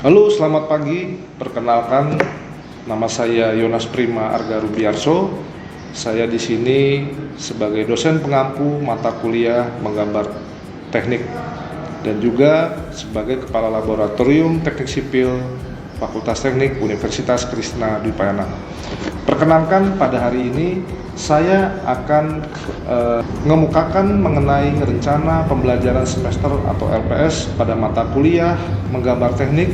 Halo, selamat pagi. Perkenalkan, nama saya Yonas Prima Arga Rubiarso. Saya di sini sebagai dosen pengampu mata kuliah menggambar teknik dan juga sebagai kepala laboratorium teknik sipil Fakultas Teknik Universitas Krishna Dwi Payana. Perkenalkan, pada hari ini saya akan mengemukakan mengenai rencana pembelajaran semester atau LPS pada mata kuliah menggambar teknik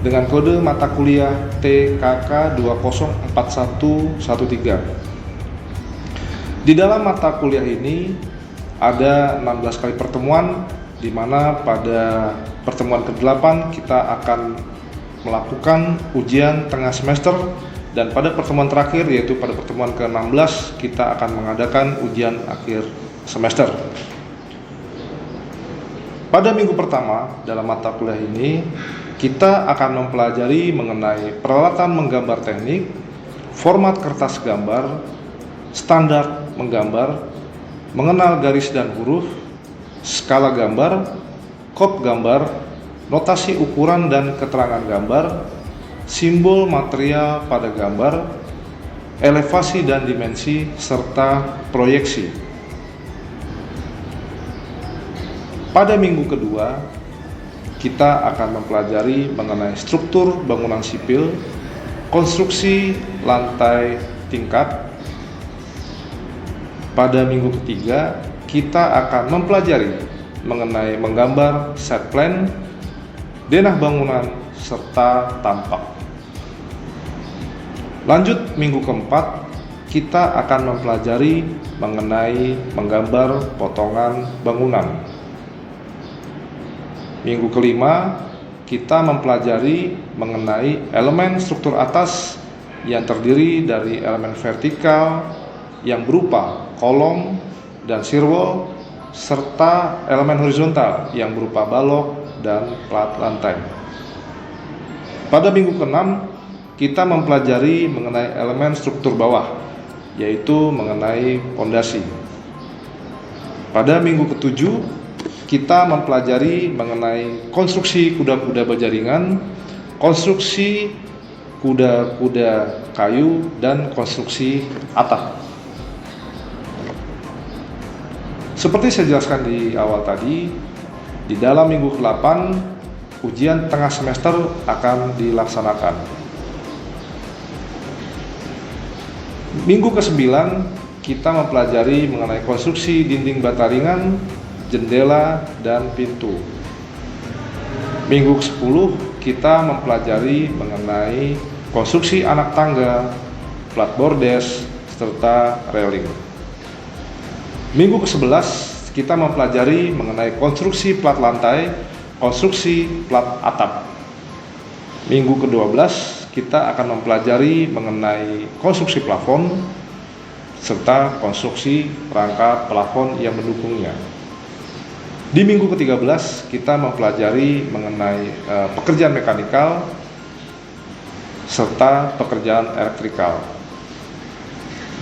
dengan kode mata kuliah TKK 204113. Di dalam mata kuliah ini ada 16 kali pertemuan, di mana pada pertemuan ke-8 kita akan melakukan ujian tengah semester, dan pada pertemuan terakhir yaitu pada pertemuan ke-16 kita akan mengadakan ujian akhir semester. Pada minggu pertama dalam mata kuliah ini kita akan mempelajari mengenai peralatan menggambar teknik, format kertas gambar, standar menggambar, mengenal garis dan huruf, skala gambar, kop gambar, notasi ukuran dan keterangan gambar, simbol material pada gambar, elevasi dan dimensi, serta proyeksi. Pada minggu kedua, kita akan mempelajari mengenai struktur bangunan sipil, konstruksi lantai tingkat. Pada minggu ketiga, kita akan mempelajari mengenai menggambar site plan, denah bangunan, serta tampak. Lanjut minggu keempat, kita akan mempelajari mengenai menggambar potongan bangunan. Minggu kelima, kita mempelajari mengenai elemen struktur atas yang terdiri dari elemen vertikal yang berupa kolom dan sirwall, serta elemen horizontal yang berupa balok dan plat lantai. Pada minggu ke-6, kita mempelajari mengenai elemen struktur bawah, yaitu mengenai fondasi. Pada minggu ke-7, kita mempelajari mengenai konstruksi kuda-kuda berjaringan, konstruksi kuda-kuda kayu, dan konstruksi atap. Seperti saya jelaskan di awal tadi, di dalam minggu ke-8 ujian tengah semester akan dilaksanakan. Minggu ke-9 kita mempelajari mengenai konstruksi dinding bata ringan, jendela, dan pintu. Minggu ke-10 kita mempelajari mengenai konstruksi anak tangga, plat bordes, serta railing. Minggu ke-11 kita mempelajari mengenai konstruksi plat lantai, konstruksi plat atap. Minggu ke-12 kita akan mempelajari mengenai konstruksi plafon serta konstruksi perangkat plafon yang mendukungnya. Di minggu ke-13 kita mempelajari mengenai pekerjaan mekanikal serta pekerjaan elektrikal.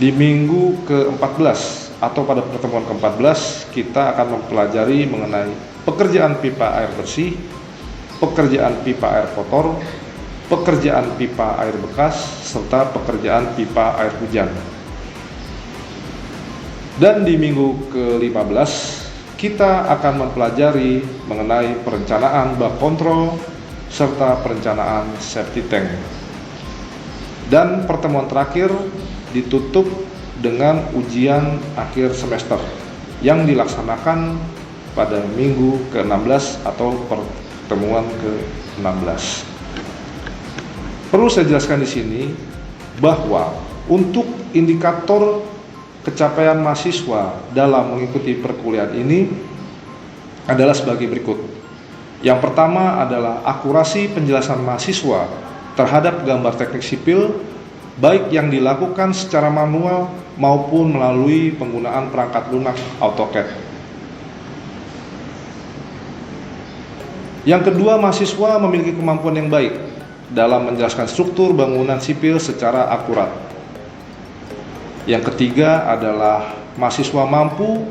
Di minggu ke-14 atau pada pertemuan ke-14 kita akan mempelajari mengenai pekerjaan pipa air bersih, pekerjaan pipa air kotor, pekerjaan pipa air bekas, serta pekerjaan pipa air hujan. Dan di minggu ke-15 kita akan mempelajari mengenai perencanaan bak kontrol serta perencanaan safety tank. Dan pertemuan terakhir ditutup dengan ujian akhir semester yang dilaksanakan pada minggu ke-16 atau pertemuan ke-16. Perlu saya jelaskan di sini bahwa untuk indikator capaian mahasiswa dalam mengikuti perkuliahan ini adalah sebagai berikut. Yang pertama adalah akurasi penjelasan mahasiswa terhadap gambar teknik sipil, baik yang dilakukan secara manual maupun melalui penggunaan perangkat lunak AutoCAD. Yang kedua, mahasiswa memiliki kemampuan yang baik dalam menjelaskan struktur bangunan sipil secara akurat. Yang ketiga adalah mahasiswa mampu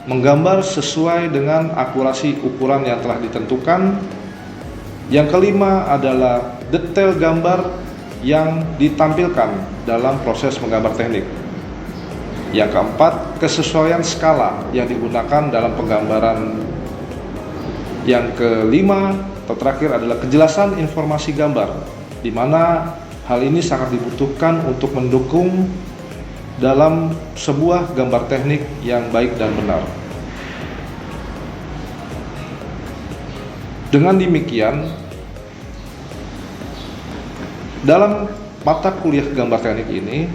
menggambar sesuai dengan akurasi ukuran yang telah ditentukan Yang kelima adalah detail gambar yang ditampilkan dalam proses menggambar teknik. Yang keempat, kesesuaian skala yang digunakan dalam penggambaran. Yang kelima atau terakhir adalah kejelasan informasi gambar, di mana hal ini sangat dibutuhkan untuk mendukung dalam sebuah gambar teknik yang baik dan benar. Dengan demikian, dalam mata kuliah gambar teknik ini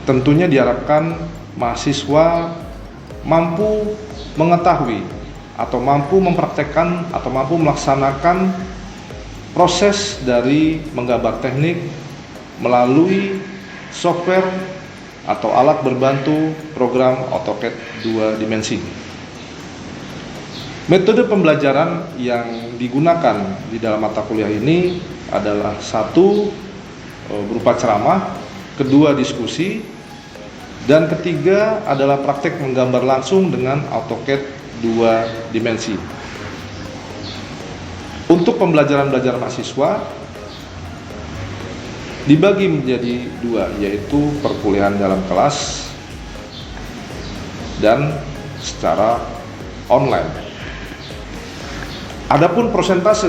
tentunya diharapkan mahasiswa mampu mengetahui atau mampu mempraktekkan atau mampu melaksanakan proses dari menggambar teknik melalui software atau alat berbantu program AutoCAD 2 dimensi. Metode pembelajaran yang digunakan di dalam mata kuliah ini adalah satu, berupa ceramah, kedua diskusi, dan ketiga adalah praktek menggambar langsung dengan AutoCAD 2 dimensi. Untuk pembelajaran mahasiswa dibagi menjadi dua, yaitu perkuliahan dalam kelas dan secara online. Adapun persentase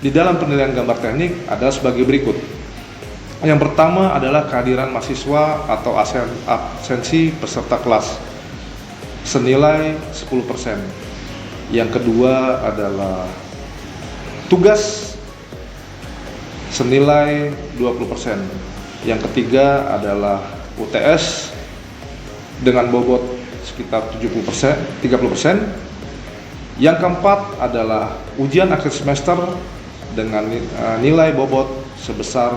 di dalam penilaian gambar teknik adalah sebagai berikut. Yang pertama adalah kehadiran mahasiswa atau absensi peserta kelas senilai 10%. Yang kedua adalah tugas senilai 20%. Yang ketiga adalah UTS dengan bobot sekitar 30%. Yang keempat adalah ujian akhir semester dengan nilai bobot sebesar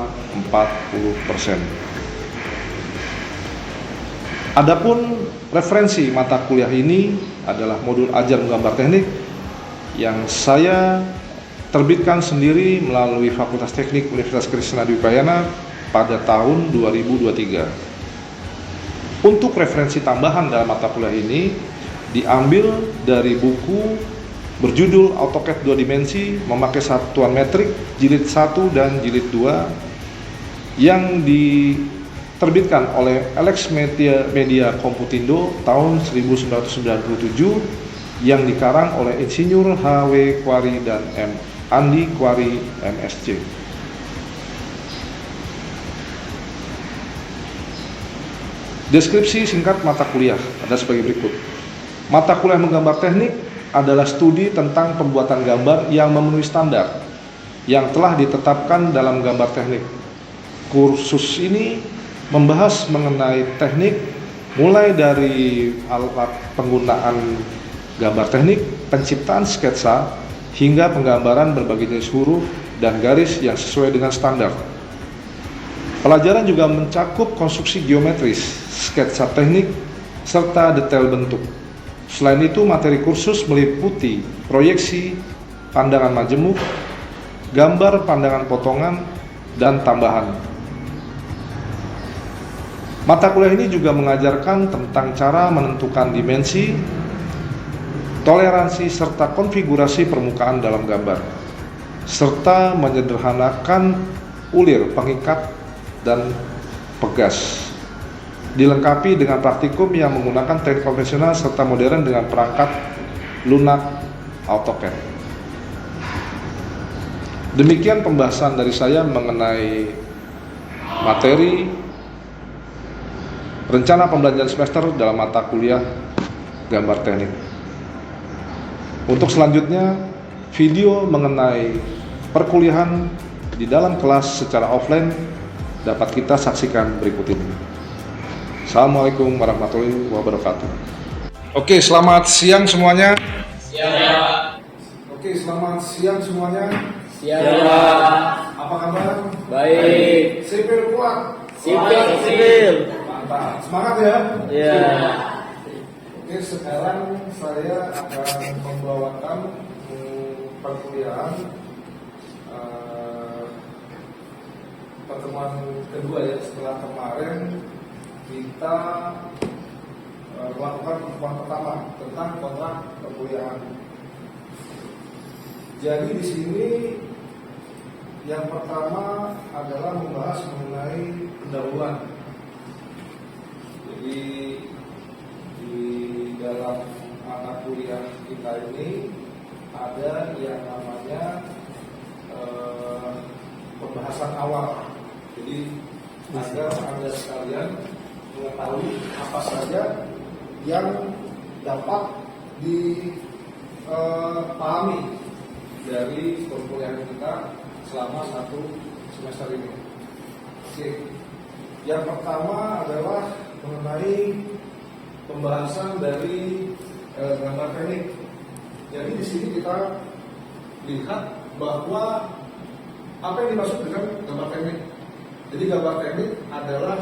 40%. Adapun referensi mata kuliah ini adalah modul ajar menggambar teknik yang saya terbitkan sendiri melalui Fakultas Teknik Universitas Krishna Dwi Udayana pada tahun 2023. Untuk referensi tambahan dalam mata kuliah ini diambil dari buku berjudul AutoCAD 2 dimensi memakai satuan metrik jilid 1 dan jilid 2 yang diterbitkan oleh Alex Media Komputindo tahun 1997 yang dikarang oleh Insinyur H.W. Kwari dan M. Andi Kwari MSc. Deskripsi singkat mata kuliah ada sebagai berikut. Mata kuliah menggambar teknik adalah studi tentang pembuatan gambar yang memenuhi standar yang telah ditetapkan dalam gambar teknik. Kursus ini membahas mengenai teknik mulai dari alat penggunaan gambar teknik, penciptaan sketsa, hingga penggambaran berbagai jenis huruf dan garis yang sesuai dengan standar. Pelajaran juga mencakup konstruksi geometris, sketsa teknik, serta detail bentuk. Selain itu, materi kursus meliputi proyeksi, pandangan majemuk, gambar pandangan potongan, dan tambahan. Mata kuliah ini juga mengajarkan tentang cara menentukan dimensi, toleransi, serta konfigurasi permukaan dalam gambar, serta menyederhanakan ulir, pengikat, dan pegas. Dilengkapi dengan praktikum yang menggunakan teknik konvensional serta modern dengan perangkat lunak AutoCAD. Demikian pembahasan dari saya mengenai materi rencana pembelajaran semester dalam mata kuliah gambar teknik. Untuk selanjutnya, video mengenai perkuliahan di dalam kelas secara offline dapat kita saksikan berikut ini. Assalamualaikum warahmatullahi wabarakatuh. Oke, selamat siang semuanya. Siap. Oke, selamat siang semuanya. Siap. Apa kabar? Baik. Sipil kuat. Sipil. Mantap. Semangat ya. Ya. Oke, sekarang saya akan membawakan perkuliahan pertemuan kedua ya, setelah kemarin kita melakukan pertemuan pertama tentang kontrak perkuliahan. Jadi di sini Yang pertama adalah membahas mengenai pendahuluan. Jadi di dalam mata kuliah kita ini ada yang namanya pembahasan awal. Jadi agar Anda sekalian mengetahui apa saja yang dapat dipahami dari perkuliahan kita selama 1 semester ini. Oke. Yang pertama adalah mengenai pembahasan dari gambar teknik. Jadi di sini kita lihat bahwa apa yang dimaksud dengan gambar teknik. Jadi gambar teknik adalah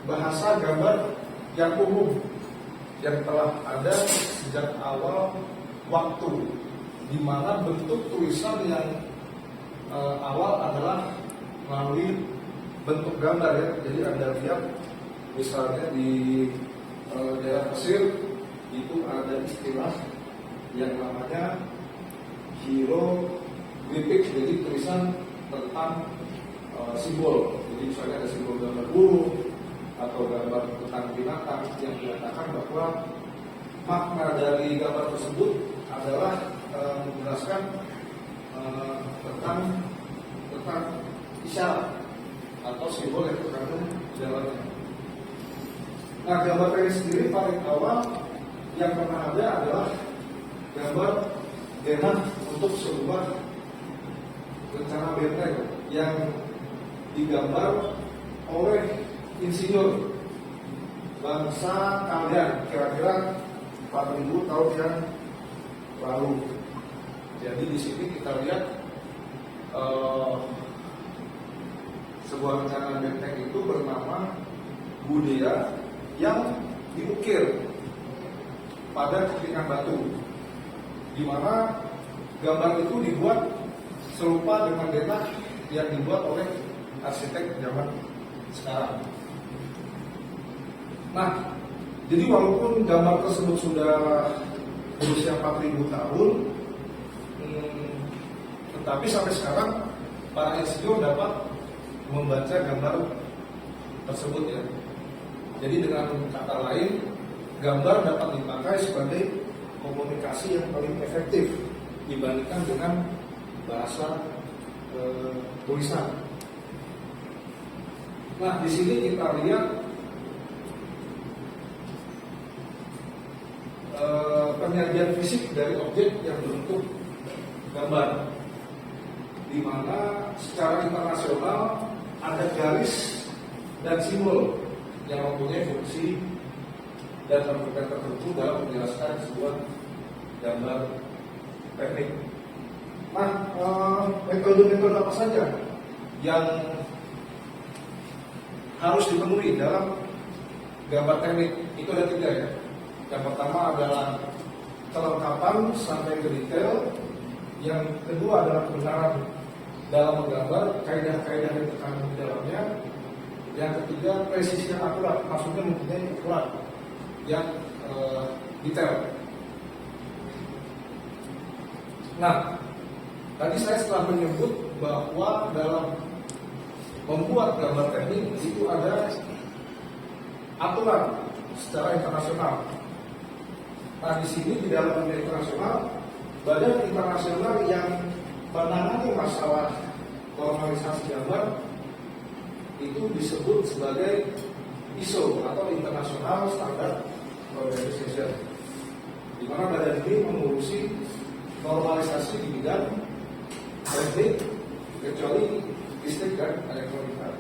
bahasa gambar yang umum yang telah ada sejak awal waktu, di mana bentuk tulisan yang awal adalah melalui bentuk gambar ya. Jadi Anda lihat misalnya di daerah Mesir itu ada istilah yang namanya hieroglifik, jadi tulisan tentang simbol. Jadi misalnya ada simbol gambar burung atau gambar tentang binatang yang menyatakan bahwa makna dari gambar tersebut adalah menjelaskan tentang isyarat atau simbol yang terkandung di dalamnya. Nah, gambar teknik sendiri paling awal yang pernah ada adalah gambar denah untuk sebuah rencana benteng yang digambar oleh insinyur bangsa Kaldean kira-kira 4.000 tahun yang lalu. Jadi di sini kita lihat sebuah rencana benteng itu bernama Budaya yang diukir pada kepingan batu, di mana gambar itu dibuat serupa dengan denah yang dibuat oleh arsitek zaman sekarang. Nah, jadi walaupun gambar tersebut sudah berusia 4.000 tahun, tetapi sampai sekarang para insinyur dapat membaca gambar tersebut ya. Jadi dengan kata lain, gambar dapat dipakai sebagai komunikasi yang paling efektif dibandingkan dengan bahasa tulisan. Nah, di sini kita lihat penyajian fisik dari objek yang berbentuk gambar, di mana secara internasional ada garis dan simbol yang mempunyai fungsi dan bentuk tertentu dalam menjelaskan sebuah gambar teknik. Nah, metode-metode apa saja yang harus dipenuhi dalam gambar teknik? Itu ada 3 ya. Yang pertama adalah kelengkapan sampai ke detail. Yang kedua adalah kebenaran dalam menggambar, kaidah-kaidah yang terkandung di dalamnya. Yang ketiga, presisi yang akurat, maksudnya mempunyai akurat yang detail. Nah, tadi saya setelah menyebut bahwa dalam membuat gambar teknik itu ada aturan secara internasional. Nah, di sini di dalam dunia internasional, badan internasional yang menangani masalah normalisasi gambar itu disebut sebagai ISO atau International Standard Organization, di mana badan ini mengurusi normalisasi di bidang teknik kecuali listrik dan elektronika.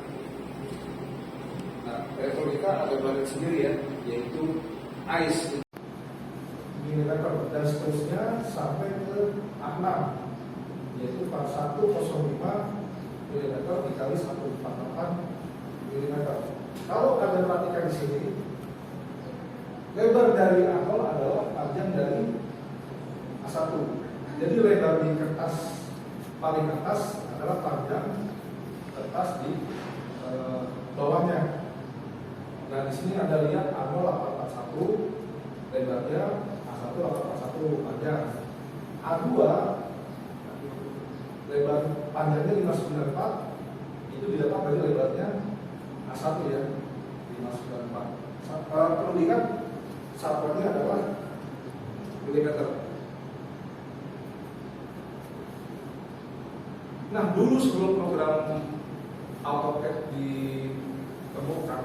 Nah, elektronika ada badan sendiri ya, yaitu AIS milimeter dan seterusnya sampai ke A6, yaitu 4105 mm dikali 148 mm. Kalau Anda perhatikan di sini, lebar dari A0 adalah panjang dari A1. Jadi lebar di kertas paling atas adalah panjang kertas di bawahnya. Nah, di sini Anda lihat A0 841 lebarnya, A1 841 panjang. A2 lebar panjangnya 594 itu didapat dari lebarnya A1 ya, 594. Perlu diingat satuannya adalah milimeter. Nah, dulu sebelum program AutoCAD ditemukan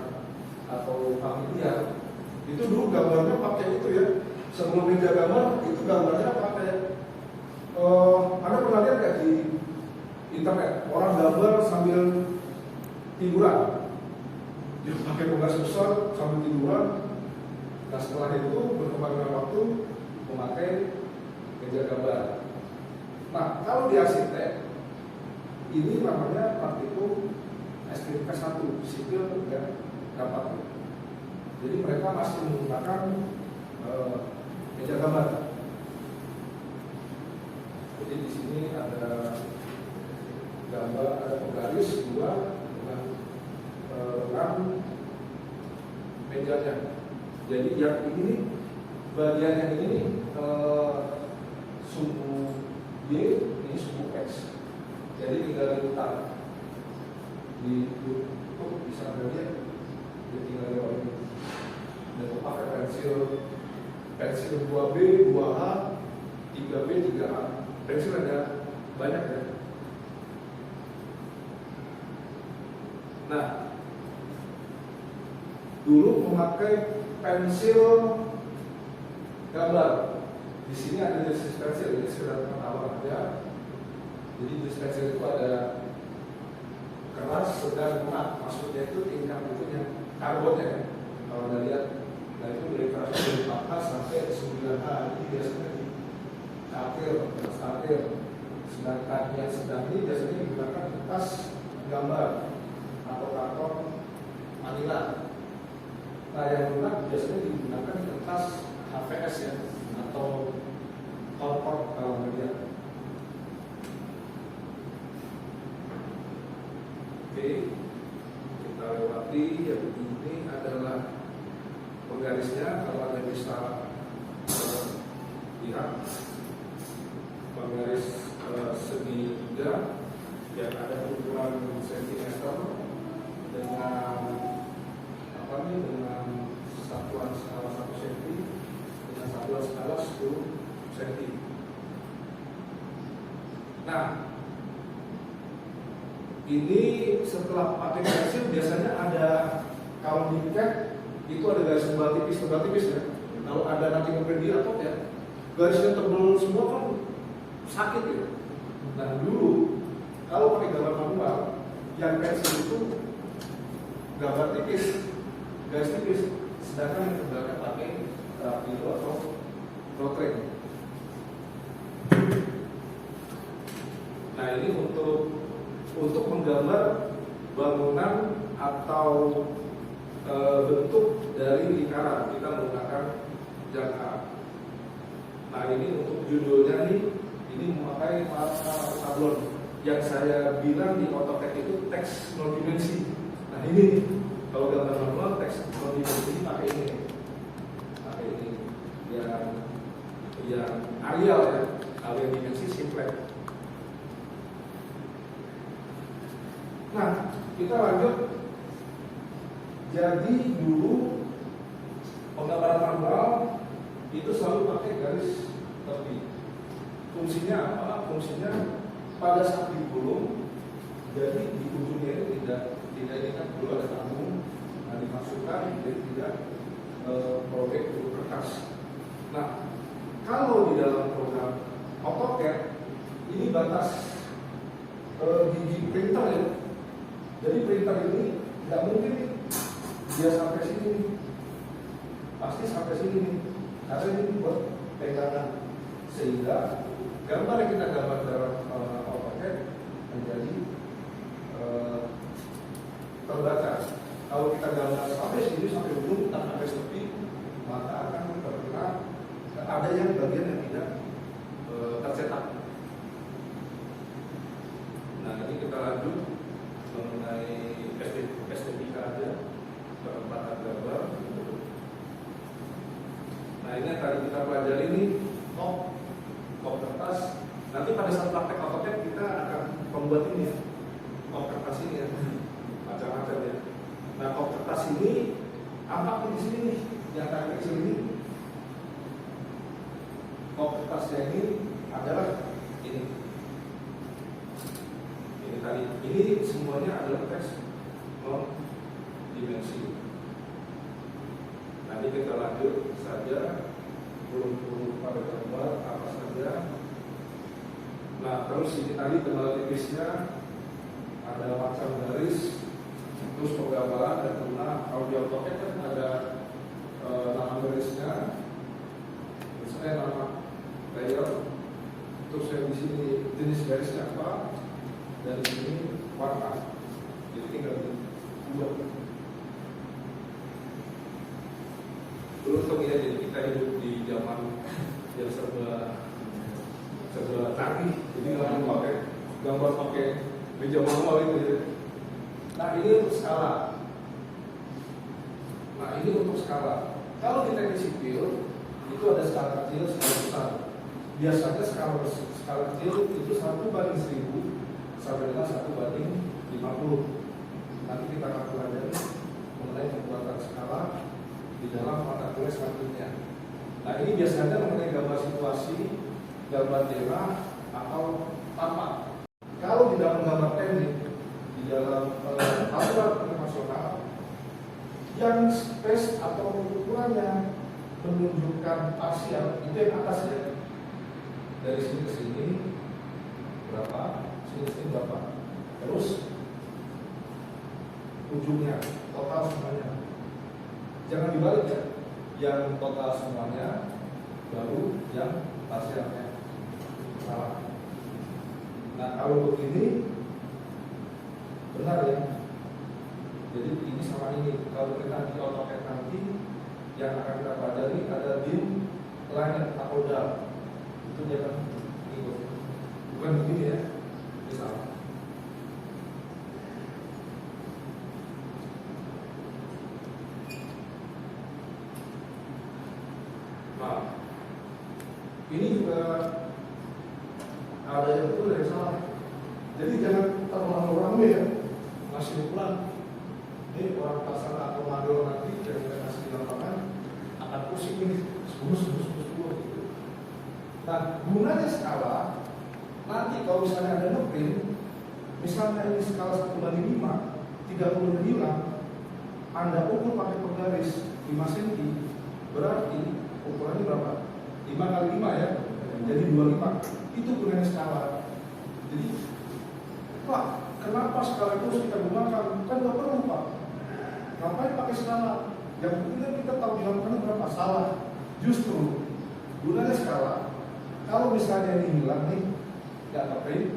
atau familiar, itu dulu gambarnya pakai itu ya. Sebelum media gambar itu gambarnya pakai Anda pernah lihat nggak di internet orang gambar sambil tiduran, dia pakai penggas besar sambil tiduran. Nah, setelah itu berkembang dengan waktu memakai media gambar. Nah, kalau di arsitek ini namanya partitur STK 1 sipil tidak dapat. Jadi mereka masih menggunakan meja gambar. Jadi di sini ada gambar, ada penggaris dua dengan mejanya. Jadi yang ini bagian yang ini sumbu Y, ini sumbu X. Jadi tinggal diputar di YouTube bisa Anda lihat, tinggal lewat ini. Dan pakai pensil 2B, 2H, 3B, 3A. Pensil ada banyak ya. Nah, dulu memakai pensil gambar. Di sini ada jenis pensil, ini sekedar pengetahuan aja. Jadi jenis pensil itu ada keras, sedang, lunak. Maksudnya itu tingkat itu yang karbonnya. Kalau Anda lihat, nah itu dari keras dari 4H sampai 9H. Ini biasanya di starter. Sedangkan yang sedang ini biasanya digunakan kertas gambar atau karton manila. Nah, yang lunak biasanya digunakan kertas HVS ya, atau korpor kalau melihat. Oke, kita lewati. Yang ini adalah penggarisnya. Kalau Anda bisa lihat penggaris segi 3 yang ada ukuran sentimeter dengan dengan satuan skala 1 cm dengan satuan skala 10 cm. Nah, ini setelah pakai pensil biasanya ada, kalau di CAD itu ada garis tebal tipis ya. Kalau ada nanti di atau ya garisnya tebal semua kan sakit ya. Nah, dulu kalau pakai gambar manual yang pensil itu gambar tipis, garis tipis, sedangkan yang tebalnya pakai Rapilo atau Rotring. Nah, ini untuk menggambar bangunan atau bentuk dari lingkaran kita menggunakan jangka. Nah, ini untuk judulnya nih, ini memakai sablon yang saya bilang di AutoCAD itu teks non dimensi. Nah, ini kalau gambar manual teks non dimensi pakai ini yang Arial ya, kalau yang dimensi simple. Nah, kita lanjut. Jadi dulu penggambaran manual itu selalu pakai garis tepi. Fungsinya apa? Fungsinya pada saat digulung, jadi di ujungnya itu tidak ingat dulu ada tabung, nah dimasukkan jadi tidak robek dulu kertas. Nah, kalau di dalam program AutoCAD ini batas gigi printer ya. Jadi printer ini nggak mungkin dia sampai sini, pasti sampai sini, karena ini buat pegangan, sehingga gambar yang kita gambar dalam AutoCAD menjadi terbatas. Kalau kita gambar sampai sini, sampai ujung, tanpa garis tepi, maka akan terkena ada yang bagian yang tidak tercetak. Nah, nanti kita lanjut mengenai estetika aja, penempatan gambar. Nah, ini yang tadi kita pelajari ini top kertas. Nanti pada saat praktek AutoCAD kita akan buat ini ya, kop kertas ini ya, macam-macam ya. Nah, kop kertas ini apa di sini nih, yang agak kecil ini. Kop kertasnya ini adalah ini. Ini tadi, ini semuanya adalah teks non dimensi. Nanti kita lanjut saja, belum pada gambar apa saja. Nah, terus ini tadi tebal tipisnya ada macam garis, terus penggambaran dan guna audio AutoCAD kan ada nama garisnya, misalnya nama layer, terus yang di sini jenis garisnya apa, dan di sini warna. Jadi tinggal dibuat. Beruntung ya, jadi kita hidup di zaman yang serba canggih, jadi nggak pakai gambar pakai meja manual itu ya. Nah, ini untuk skala. Kalau kita di sipil itu ada skala kecil, skala besar. Biasanya skala kecil itu 1/1000 sampai dengan 1/50. Nanti kita akan pelajari mengenai pembuatan skala di dalam mata kuliah selanjutnya. Nah, ini biasanya mengenai gambar situasi, gambar daerah atau tapak. Kalau di dalam gambar teknik, di dalam aturan internasional, yang space atau ukurannya menunjukkan parsial itu yang atas ya. Dari sini ke sini berapa, sini ke sini berapa. Terus ujungnya total semuanya. Jangan dibalik ya, yang total semuanya baru yang parsialnya. Salah. Nah, kalau begini benar ya. Jadi ini sama ini. Kalau kita di AutoCAD nanti yang akan kita pelajari ada beam, line atau dal. Itu jangan ikut. Bukan begini ya. Ini salah. Nah, ini juga ada yang betul dan salah. Jadi jangan terlalu ramai ya ngasih ukuran. Ini orang pasar atau mandor nanti yang kita kasih di lapangan akan pusing ini 10 gitu. Nah, gunanya skala nanti kalau misalnya ada ngeprint, misalnya ini skala 1/5, 30 hilang, Anda ukur pakai penggaris 5 cm, berarti ukurannya berapa? 5 kali 5 ya, jadi 25. Itu gunanya skala. Jadi, Pak, kenapa skala itu harus kita gunakan? Kan nggak perlu, Pak. Ngapain pakai skala? Yang penting kan kita tahu dilakukan berapa. Salah. Justru gunanya skala. Kalau misalnya ini hilang nih, nggak ngeprint,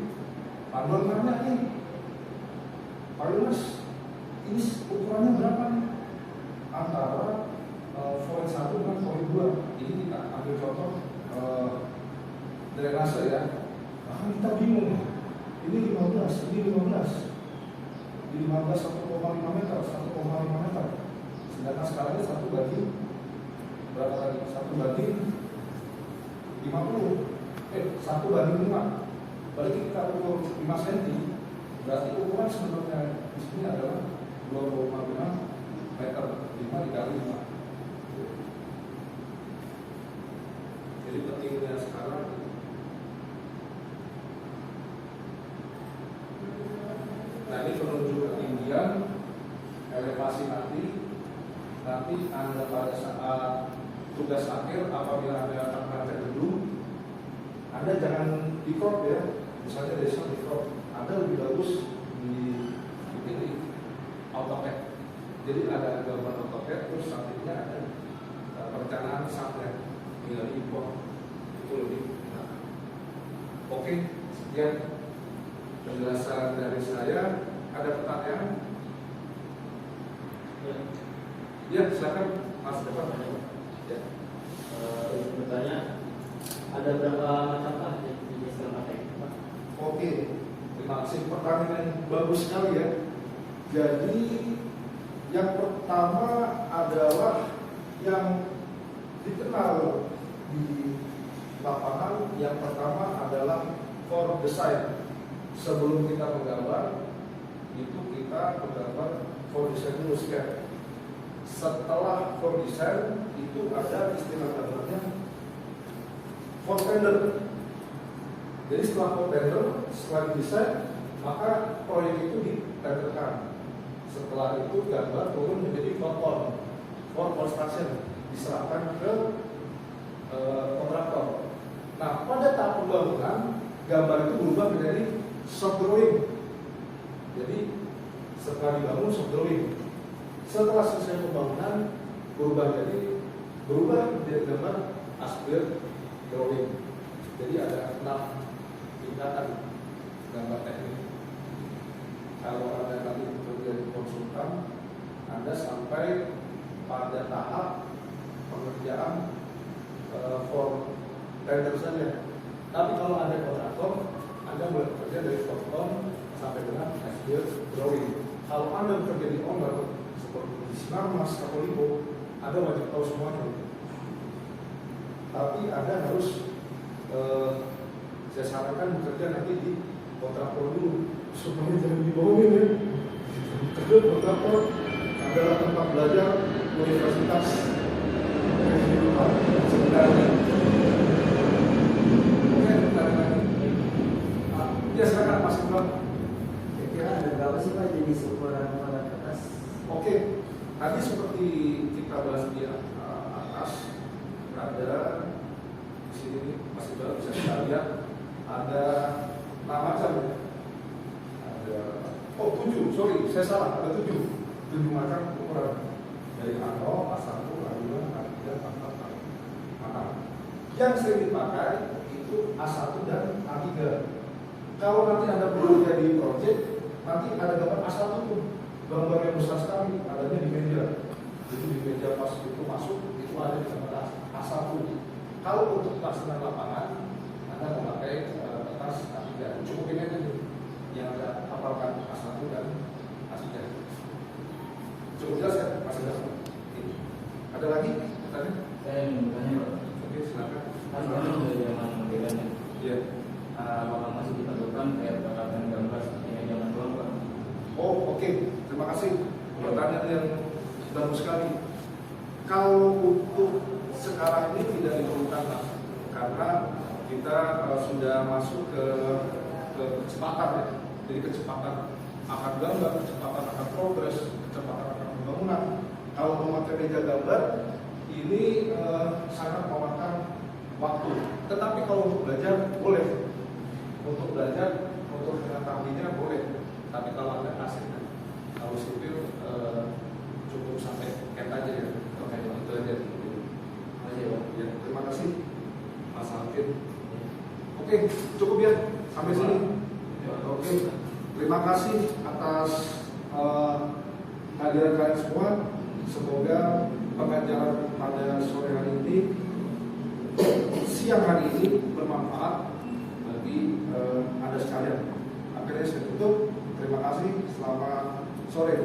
panduan nanya nih, Pak Yunus, ini ukurannya berapa nih? Antara poin 1 dengan poin 2. Ini kita ambil contoh drainase ya. Bahkan kita bingung. Ini 15, ini 15. Di 15 1,5 meter, 1,5 meter. Sedangkan skalanya 1 banding berapa tadi? 1 banding 50. 1 banding 5. Berarti kita ukur 5 cm. Berarti ukuran sebenarnya di sini adalah 2,5 meter. 5 dikali 5. Jadi pentingnya sekarang nah ini penunjuk ketinggian elevasi nanti Anda pada saat tugas akhir apabila Anda akan mengecek gedung, Anda jangan di crop ya, misalnya desa di crop, Anda lebih bagus dipilih AutoCAD. Jadi ada gambar AutoCAD terus sampingnya ada perencanaan satnya, tinggal import itu lebih enak. Oke, sekian penjelasan dari saya. Ada pertanyaan? Ya, silakan Mas Depan. Ya. Bertanya, ada berapa macam Pak jenis gambar teknik Pak? Oke, terima kasih, pertanyaan yang bagus sekali ya. Jadi yang pertama adalah yang dikenal di lapangan, yang pertama adalah core design. sebelum kita menggambar itu kita menggambar for design dulu scan. Setelah for design itu ada istilah gambarnya for tender. Jadi setelah for tender, setelah desain, maka proyek itu ditenderkan. Setelah itu gambar turun menjadi for construction, diserahkan ke kontraktor. Nah, pada tahap pembangunan gambar itu berubah menjadi soft drawing. Jadi setelah dibangun soft drawing, setelah selesai pembangunan berubah menjadi gambar as-built drawing. Jadi ada 6 tingkatan gambar teknik. Kalau Anda nanti menjadi konsultan, Anda sampai pada tahap pengerjaan for tender saja. Tapi kalau Anda kontraktor, Anda boleh bekerja dari foton sampai dengan as-built drawing. Kalau Anda bekerja di owner seperti di Sinarmas atau Lipo, Anda wajib tahu semuanya. Tapi Anda harus saya sarankan bekerja nanti di kontraktor dulu supaya jangan dibohongin ya. Kerja kontraktor adalah tempat belajar universitas kehidupan sebenarnya. Oke, bentar lagi. Ya silakan Mas Iqbal. Kira-kira ada berapa sih Pak jenis ukuran pada kertas? Oke, tadi seperti kita bahas di atas ada di sini Mas Iqbal bisa kita lihat ada 6 macam ya. Ada 7, sorry saya salah, ada 7 macam ukuran dari A0, A1, A2, A3, A4, A5. Yang sering dipakai itu A1 dan A3. Kalau nanti Anda perlu jadi project, nanti ada gambar A1 tuh, gambar yang besar sekali, adanya di meja. Jadi di meja pas itu masuk, itu ada di gambar A1. Kalau untuk pelaksanaan lapangan, Anda memakai kertas A3. Cukup ini aja nih, yang Anda hafalkan A1 dan A3. Cukup jelas kan? Masih jelas? Ada lagi? Tanya? Saya ingin bertanya Pak. Oke, silakan. Kan kami sudah zaman modern ya. Iya. Apakah masih diperlukan kayak peralatan gambar seperti yang zaman dulu Pak? Oh, oke. Terima kasih. Pertanyaan yang bagus sekali. Kalau untuk sekarang ini tidak diperlukan Pak, karena kita sudah masuk ke kecepatan ya. Jadi kecepatan akan gambar, kecepatan akan progres, kecepatan akan pembangunan. Kalau memakai meja gambar ini sangat memakan waktu. Tetapi kalau untuk belajar boleh. Untuk belajar, untuk mengetahuinya boleh. Tapi kalau Anda asik, kalau sipil cukup sampai cat aja ya. Oke, itu aja. Ya, terima kasih Mas Alvin. Oke, cukup ya sampai sini. Oke, terima kasih atas hadiran kalian semua. Semoga pengajaran pada sore hari ini, siang hari ini bermanfaat bagi Anda sekalian. Akhirnya saya tutup. Terima kasih. Selamat sore.